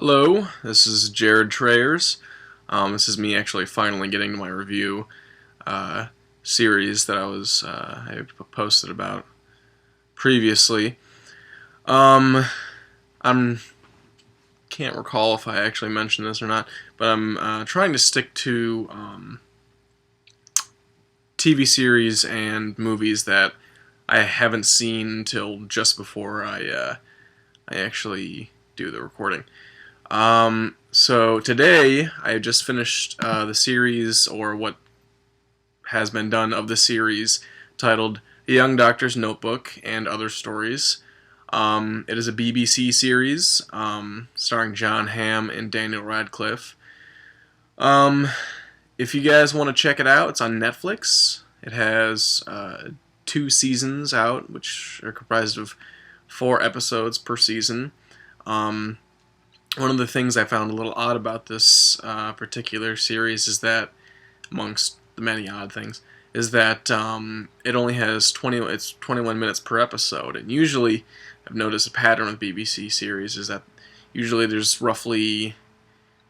Hello, this is Jared Trayers. This is me actually finally getting to my review uh, series that I posted about previously. I'm can't recall if I actually mentioned this or not, but I'm trying to stick to TV series and movies that I haven't seen until just before I actually do the recording. So today I just finished the series, or what has been done of the series, titled A Young Doctor's Notebook and Other Stories. It is a BBC series starring Jon Hamm and Daniel Radcliffe. Um, if you guys want to check it out, it's on Netflix. It has 2 seasons out, which are comprised of 4 episodes per season. Um, One of the things I found a little odd about this particular series is that, amongst the many odd things, is that it only has 21 minutes per episode, and usually I've noticed a pattern with BBC series is that usually there's roughly,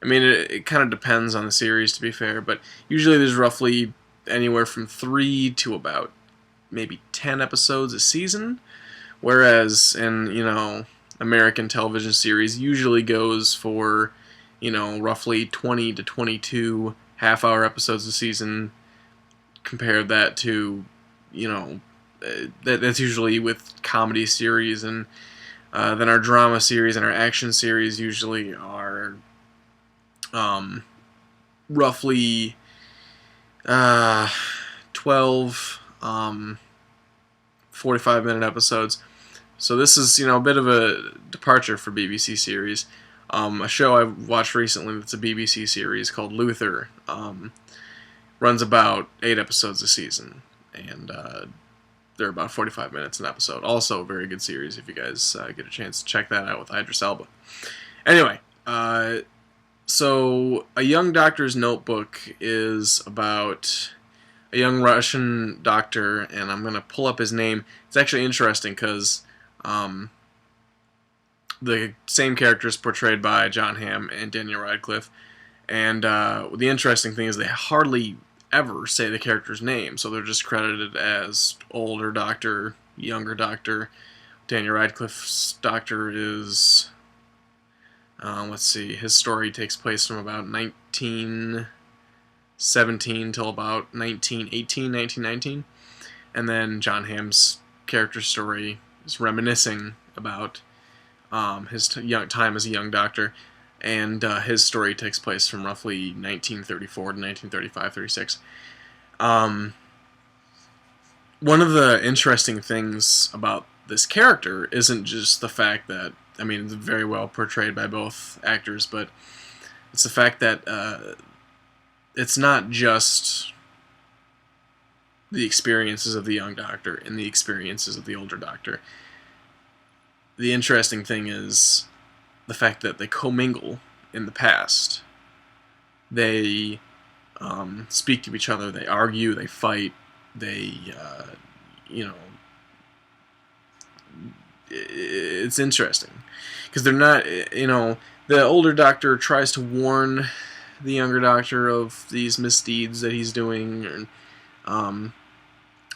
I mean it kind of depends on the series, to be fair, but usually there's roughly anywhere from 3 to about maybe 10 episodes a season, whereas in American television series usually goes for, roughly 20 to 22 half-hour episodes a season. Compare that to, that's usually with comedy series, and then our drama series and our action series usually are roughly 12 45-minute episodes. So this is, a bit of a departure for BBC series. A show I watched recently that's a BBC series called Luther runs about 8 episodes a season, and they're about 45 minutes an episode. Also a very good series if you guys get a chance to check that out with Idris Elba. Anyway, so A Young Doctor's Notebook is about a young Russian doctor, and I'm going to pull up his name. It's actually interesting because the same character is portrayed by Jon Hamm and Daniel Radcliffe, and the interesting thing is they hardly ever say the character's name, so they're just credited as older doctor, younger doctor. Daniel Radcliffe's doctor is, let's see, his story takes place from about 1917 till about 1918, 1919, and then Jon Hamm's character story is reminiscing about his time as a young doctor, and his story takes place from roughly 1934 to 1935, 36. One of the interesting things about this character isn't just the fact that, I mean, it's very well portrayed by both actors, but it's the fact that it's not just the experiences of the young doctor and the experiences of the older doctor. The interesting thing is the fact that they commingle in the past. They speak to each other, they argue, they fight, they, it's interesting. Because they're not, the older doctor tries to warn the younger doctor of these misdeeds that he's doing. And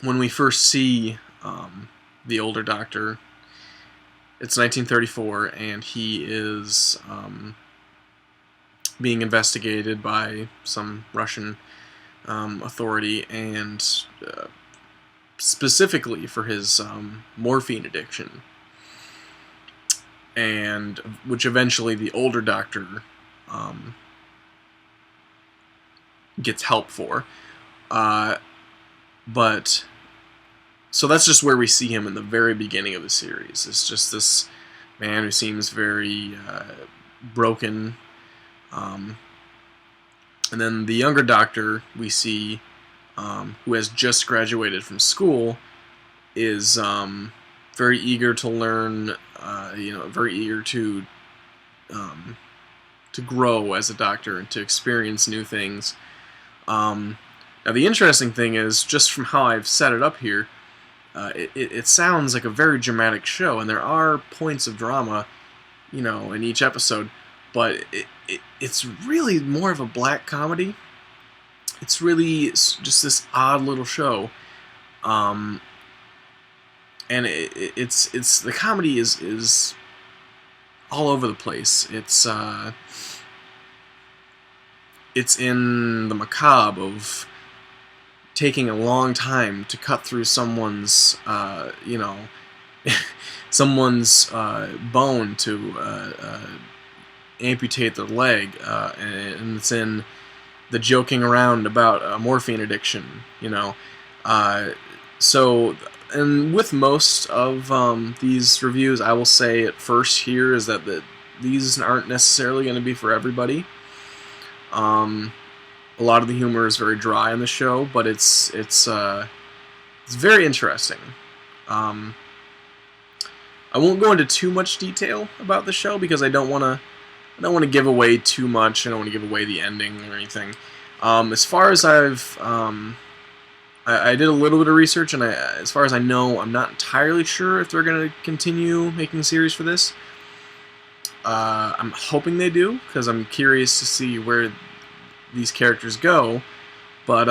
when we first see the older doctor, it's 1934, and he is being investigated by some Russian authority, and specifically for his morphine addiction, and which eventually the older doctor gets help for. But so that's just where we see him in the very beginning of the series. It's just this man who seems very broken. And then the younger doctor we see, who has just graduated from school, is very eager to learn, very eager to grow as a doctor and to experience new things. Now the interesting thing is, just from how I've set it up here, it sounds like a very dramatic show, and there are points of drama, in each episode, but it's really more of a black comedy. It's really just this odd little show, and it's the comedy is all over the place. It's in the macabre of taking a long time to cut through someone's someone's bone to amputate their leg, and it's in the joking around about morphine addiction, so, and with most of these reviews, I will say at first here is that these aren't necessarily going to be for everybody. A lot of the humor is very dry in the show, but it's very interesting. I won't go into too much detail about the show because I don't want to give away too much. I don't want to give away the ending or anything. As far as I did a little bit of research, and as far as I know, I'm not entirely sure if they're going to continue making series for this. I'm hoping they do, because I'm curious to see where these characters go. But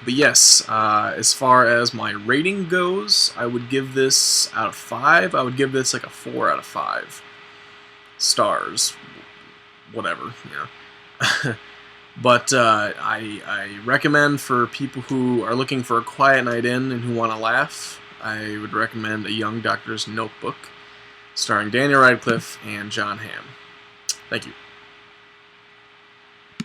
yes, as far as my rating goes, I would give this out of 5. I would give this like a 4 out of 5 stars, whatever, But I recommend for people who are looking for a quiet night in and who want to laugh, I would recommend A Young Doctor's Notebook, starring Daniel Radcliffe and Jon Hamm. Thank you.